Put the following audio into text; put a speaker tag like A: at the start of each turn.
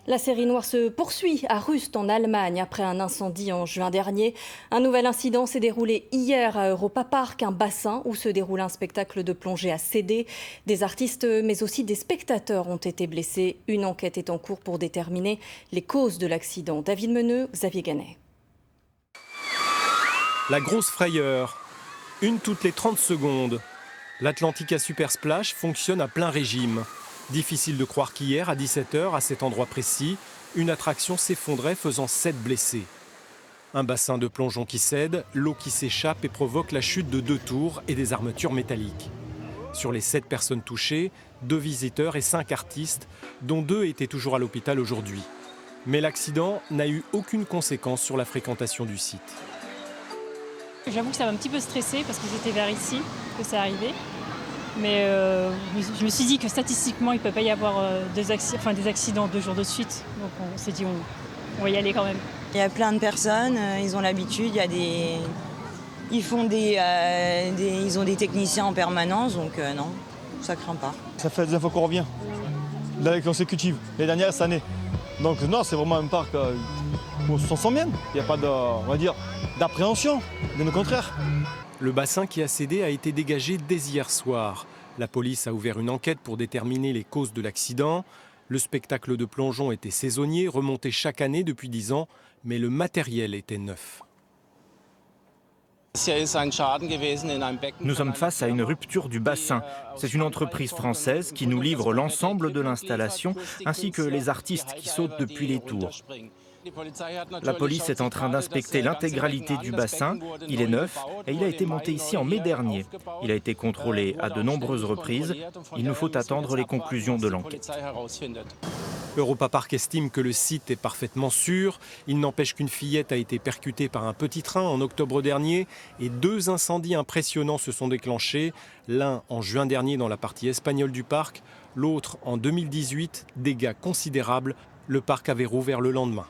A: La série noire se poursuit à Rust en Allemagne après un incendie en juin dernier. Un nouvel incident s'est déroulé hier à Europa Park, un bassin où se déroule un spectacle de plongée a cédé. Des artistes mais aussi des spectateurs ont été blessés. Une enquête est en cours pour déterminer les causes de l'accident. David Meneux, Xavier Gannet.
B: La grosse frayeur, une toutes les 30 secondes. L'Atlantica Super Splash fonctionne à plein régime. Difficile de croire qu'hier, à 17h, à cet endroit précis, une attraction s'effondrait faisant 7 blessés. Un bassin de plongeon qui cède, l'eau qui s'échappe et provoque la chute de 2 tours et des armatures métalliques. Sur les 7 personnes touchées, 2 visiteurs et 5 artistes, dont 2 étaient toujours à l'hôpital aujourd'hui. Mais l'accident n'a eu aucune conséquence sur la fréquentation du site.
C: J'avoue que ça m'a un petit peu stressée parce que c'était vers ici que ça arrivait. Mais je me suis dit que statistiquement, il ne peut pas y avoir des accidents 2 jours de suite. Donc on s'est dit on va y aller quand même.
D: Il y a plein de personnes, ils ont l'habitude, ils ont des techniciens en permanence, donc non, ça craint pas.
E: Ça fait la deuxième fois qu'on revient, l'année consécutive, les dernières années. Donc non, c'est vraiment un parc où on se sent bien. Il n'y a pas d'appréhension, bien au contraire.
B: Le bassin qui a cédé a été dégagé dès hier soir. La police a ouvert une enquête pour déterminer les causes de l'accident. Le spectacle de plongeon était saisonnier, remonté chaque année depuis 10 ans, mais le matériel était neuf.
F: Nous sommes face à une rupture du bassin. C'est une entreprise française qui nous livre l'ensemble de l'installation ainsi que les artistes qui sautent depuis les tours. La police est en train d'inspecter l'intégralité du bassin. Il est neuf et il a été monté ici en mai dernier. Il a été contrôlé à de nombreuses reprises. Il nous faut attendre les conclusions de l'enquête.
B: Europa Park estime que le site est parfaitement sûr. Il n'empêche qu'une fillette a été percutée par un petit train en octobre dernier et 2 incendies impressionnants se sont déclenchés. L'un en juin dernier dans la partie espagnole du parc, l'autre en 2018, dégâts considérables. Le parc avait rouvert le lendemain.